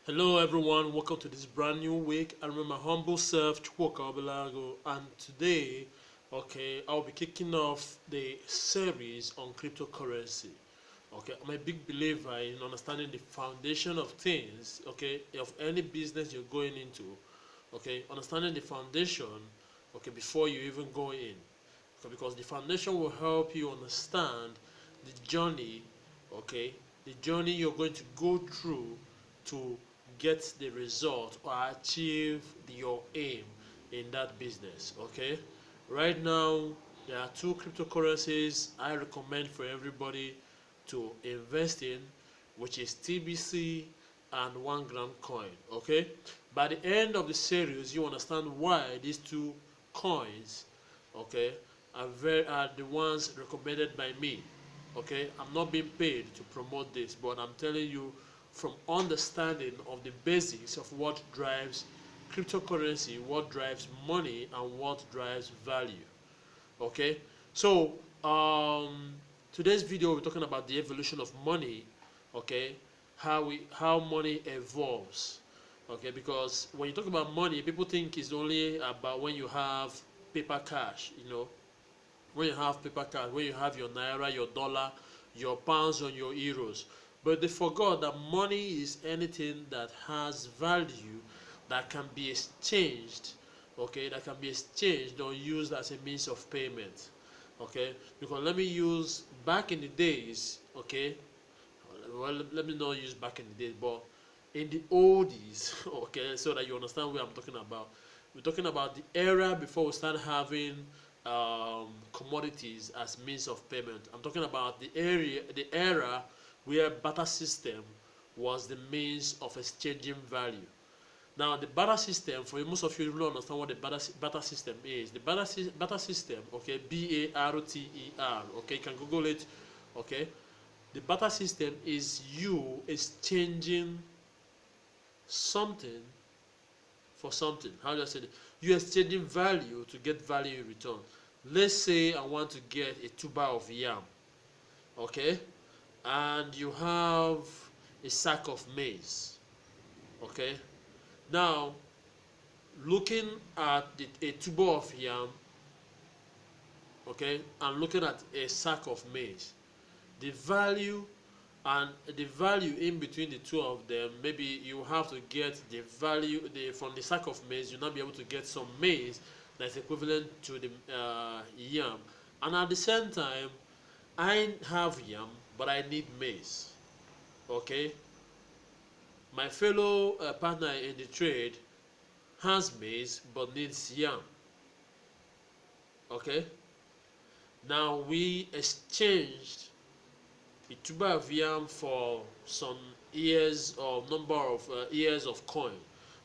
Hello everyone, welcome to this brand new week. I'm my humble self, Chukwuka Obelago, and today, I'll be kicking off the series on cryptocurrency. I'm a big believer in understanding the foundation of things, of any business you're going into, understanding the foundation, before you even go in, because the foundation will help you understand the journey, okay, the journey you're going to go through to get the result or achieve your aim in that business. Right now there are two cryptocurrencies I recommend for everybody to invest in, which is TBC and 1 gram coin. By the end of the series you understand why these two coins, okay, are the ones recommended by me. I'm not being paid to promote this, but I'm telling you from understanding of the basics of what drives cryptocurrency, what drives money, and what drives value. Okay, so today's video we're talking about the evolution of money. How money evolves. Because when you talk about money, people think it's only about when you have paper cash. When you have paper cash, when you have your naira, your dollar, your pounds, or your euros. But they forgot that money is anything that has value that can be exchanged, that can be exchanged or used as a means of payment. Because let me use back in the days, well, let me not use back in the days, but in the oldies, so that you understand what I'm talking about. We're talking about the era before we start having commodities as means of payment. I'm talking about the era where barter system was the means of exchanging value. Now, the barter system, for most of you don't understand what the barter system is. The barter system, BARTER, you can Google it, The barter system is you exchanging something for something. How do I say it? You're exchanging value to get value in return. Let's say I want to get a tuber of yam, and you have a sack of maize. Now, looking at a tuber of yam, and looking at a sack of maize, the value in between the two of them, maybe you have to get the value from the sack of maize. You'll not be able to get some maize that's equivalent to the yam, and at the same time I have yam but I need maize. My fellow partner in the trade has maize but needs yam. Now we exchanged a tuber of yam for some years or number of years of coin.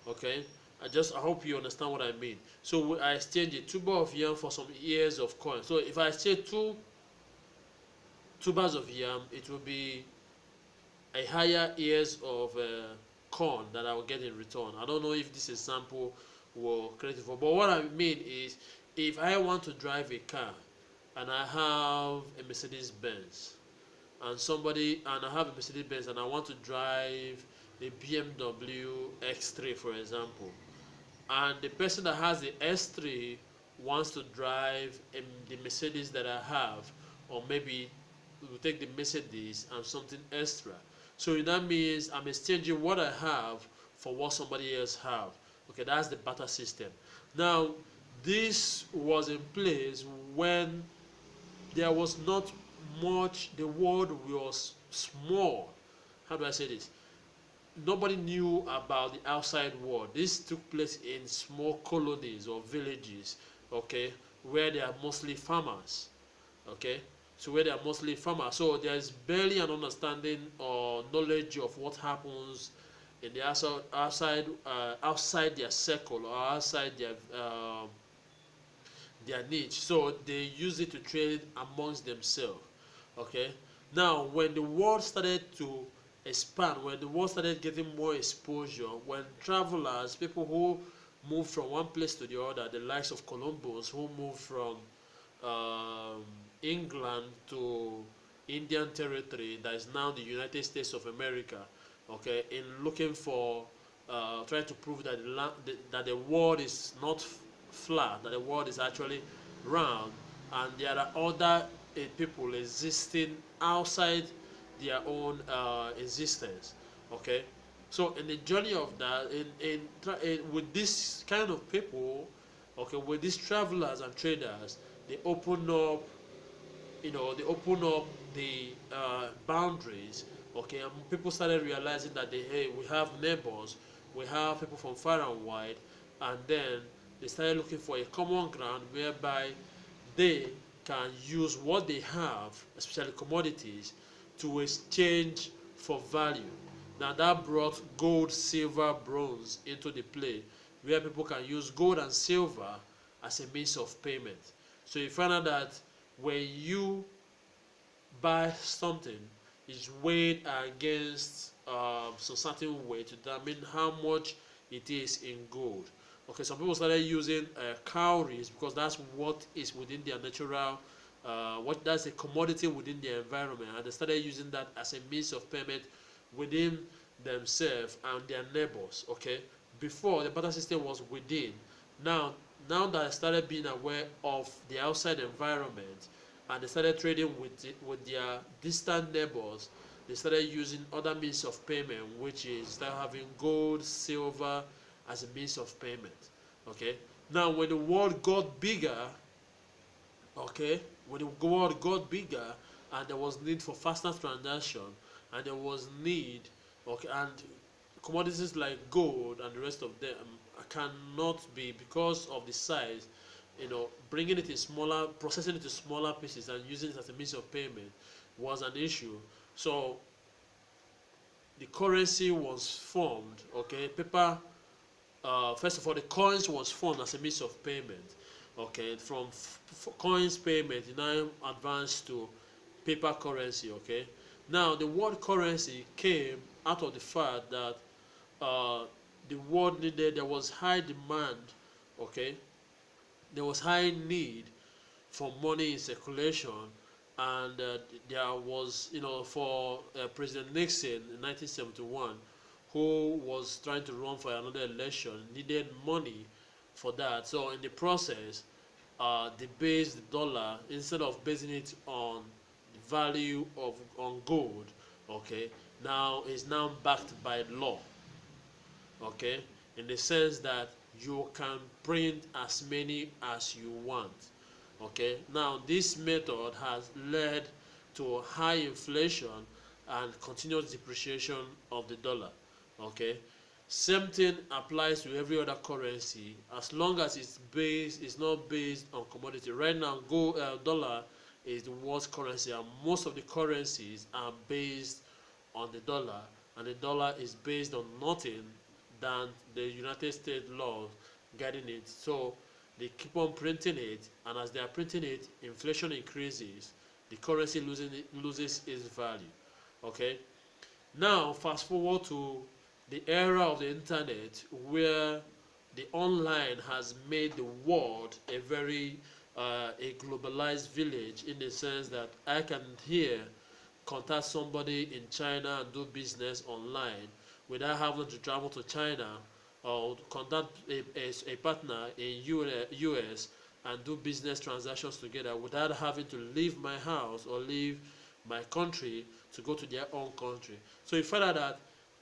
I hope you understand what I mean. So I exchange a tuber of yam for some years of coin. So if I exchange two tubers of yam, it will be a higher years of corn that I will get in return. I don't know if this example will create it for, but what I mean is, if I want to drive a car and I have a Mercedes Benz, and I have a Mercedes Benz and I want to drive a BMW X3, for example, and the person that has the S3 wants to drive the Mercedes that I have, or maybe we'll take the Mercedes and something extra. So that means I'm exchanging what I have for what somebody else have. That's the barter system. Now, this was in place when there was not much, the world was small. How do I say this? Nobody knew about the outside world. This took place in small colonies or villages, where they are mostly farmers. So there's barely an understanding or knowledge of what happens in the outside their circle or outside their niche. So they use it to trade amongst themselves. Now, when the world started to expand, when the world started getting more exposure, when travelers, people who move from one place to the other, the likes of Columbus, who moved from England to Indian territory, that is now the United States of America, okay, in looking for trying to prove that that the world is not flat, that the world is actually round, and there are other people existing outside their own existence. Okay, so in the journey of that, with this kind of people, okay, with these travelers and traders, they open up, they open up the boundaries, okay, and people started realizing that hey, we have neighbors, we have people from far and wide, and then they started looking for a common ground whereby they can use what they have, especially commodities, to exchange for value. Now that brought gold, silver, bronze into the play, where people can use gold and silver as a means of payment. So you find out that when you buy something, it's weighed against some certain way to determine how much it is in gold. Okay, some people started using cowries because that's what is within their natural, that's a commodity within their environment, and they started using that as a means of payment within themselves and their neighbors. Okay, before the barter system was within. Now, now that I started being aware of the outside environment, and they started trading with their distant neighbors, they started using other means of payment, which is start having gold, silver as a means of payment. Okay. Now, when the world got bigger, okay, when the world got bigger, and there was need for faster transaction, and there was need, okay, and commodities like gold and the rest of them cannot be, because of the size, bringing it in smaller, processing it in smaller pieces and using it as a means of payment was an issue. So the currency was formed, okay, paper, first of all, the coins was formed as a means of payment, okay, from coins payment, it now advanced to paper currency, okay. Now the word currency came out of the fact that the world needed, there was high demand, okay, there was high need for money in circulation, and there was, for President Nixon in 1971, who was trying to run for another election, needed money for that. So in the process, they based the dollar, instead of basing it on the value of on gold, okay, now is now backed by law, okay, in the sense that you can print as many as you want. Okay, now this method has led to high inflation and continuous depreciation of the dollar. Okay, same thing applies to every other currency, as long as it's not based on commodity. Right now, dollar is the world's currency, and most of the currencies are based on the dollar, and the dollar is based on nothing than the United States law guiding it. So they keep on printing it, and as they are printing it, inflation increases, the currency loses its value. Okay, now fast forward to the era of the internet, where the online has made the world a globalized village, in the sense that I can here contact somebody in China and do business online without having to travel to China, or contact a partner in US and do business transactions together without having to leave my house or leave my country to go to their own country. So you find out that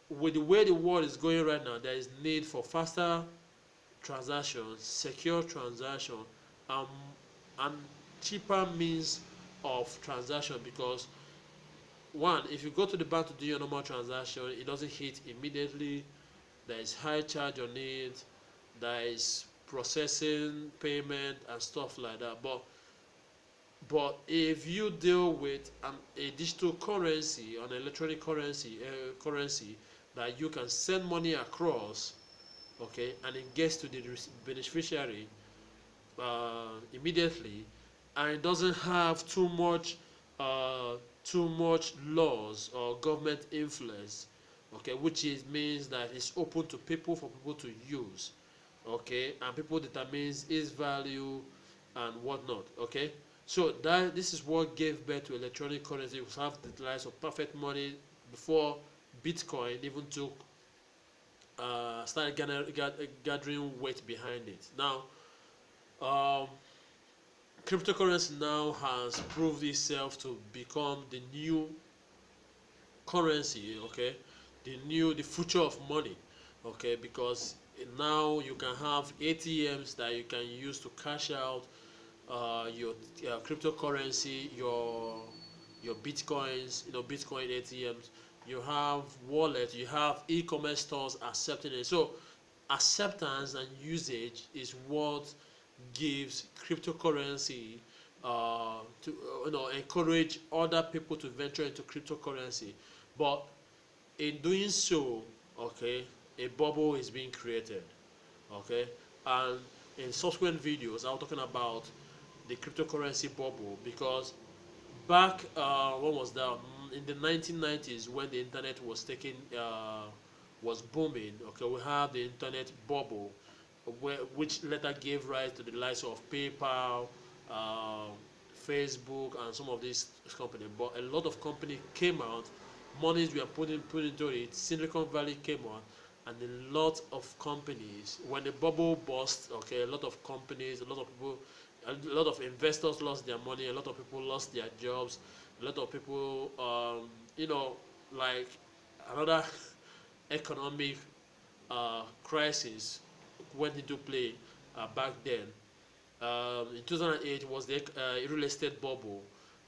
with the way the world is going right now, there is need for faster transactions, secure transaction, um, and cheaper means of transaction, because one, if you go to the bank to do your normal transaction, it doesn't hit immediately. There is high charge on it. There is processing, payment, and stuff like that. But if you deal with a digital currency, an electronic currency that you can send money across, okay, and it gets to the beneficiary immediately, and it doesn't have too much laws or government influence, okay, which means that it's open to people, for people to use, okay, and people determines its value and whatnot, okay. So this is what gave birth to electronic currency. We have the rise of perfect money before Bitcoin even took started gathering weight behind it. Now, um, cryptocurrency now has proved itself to become the new currency, okay, the future of money, okay, because now you can have ATMs that you can use to cash out your cryptocurrency, your bitcoins, Bitcoin ATMs. You have wallet, you have e-commerce stores accepting it. So acceptance and usage is what gives cryptocurrency to encourage other people to venture into cryptocurrency. But in doing so, okay, a bubble is being created, okay, and in subsequent videos I'm talking about the cryptocurrency bubble, because back when was that, in the 1990s, when the internet was was booming, okay, we have the internet bubble, which later gave rise to the likes of PayPal, um, Facebook, and some of these companies. But a lot of companies came out, monies were put into it. Silicon Valley came out, and a lot of companies, when the bubble burst, okay, a lot of companies, a lot of people, a lot of investors lost their money, a lot of people lost their jobs, a lot of people, like another economic crisis went into play back then. In 2008 was the real estate bubble,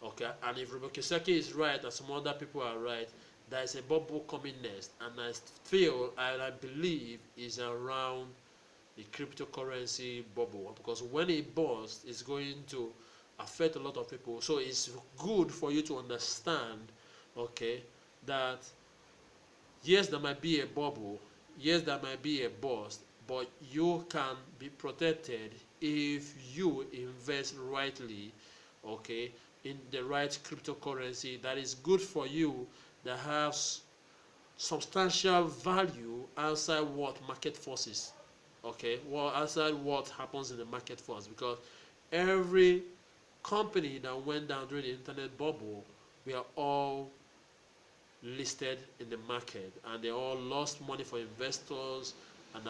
okay, and if Rebecca Seki is right and some other people are right, there is a bubble coming next, and I feel and I believe is around the cryptocurrency bubble, because when it bursts, it's going to affect a lot of people. So it's good for you to understand, okay, that yes, there might be a bubble, yes, there might be a burst, but you can be protected if you invest rightly, okay, in the right cryptocurrency that is good for you, that has substantial value outside what market forces, okay, well, outside what happens in the market force, because every company that went down during the internet bubble, we are all listed in the market, and they all lost money for investors, and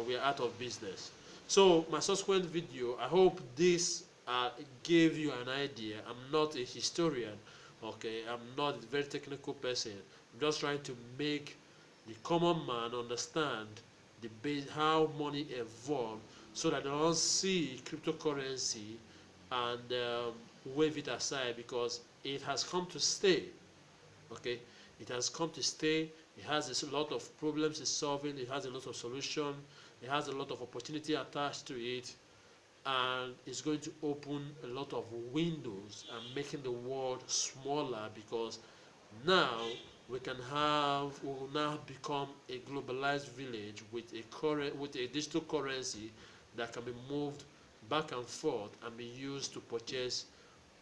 we are out of business. So my subsequent video, I hope this gave you an idea. I'm not a historian, okay, I'm not a very technical person. I'm just trying to make the common man understand the base, how money evolved, so that they don't see cryptocurrency and wave it aside, because it has come to stay, okay, it has come to stay. It has a lot of problems it's solving, it has a lot of solution, it has a lot of opportunity attached to it, and it's going to open a lot of windows and making the world smaller, because now we will now become a globalized village with a digital currency that can be moved back and forth and be used to purchase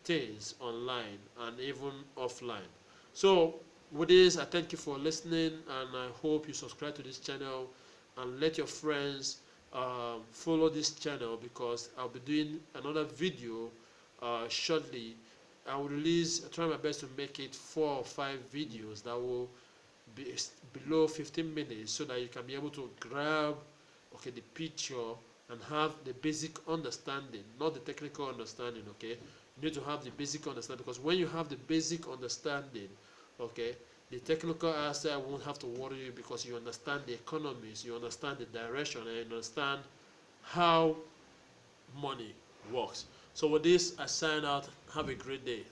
things online and even offline. So with this, I thank you for listening, and I hope you subscribe to this channel and let your friends follow this channel, because I'll be doing another video shortly. I will try my best to make it 4 or 5 videos that will be below 15 minutes, so that you can be able to grab, okay, the picture and have the basic understanding, not the technical understanding, okay. You need to have the basic understanding, because when you have the basic understanding, okay, the technical aspect won't have to worry you, because you understand the economies, you understand the direction, and you understand how money works. So with this, I sign out. Have a great day.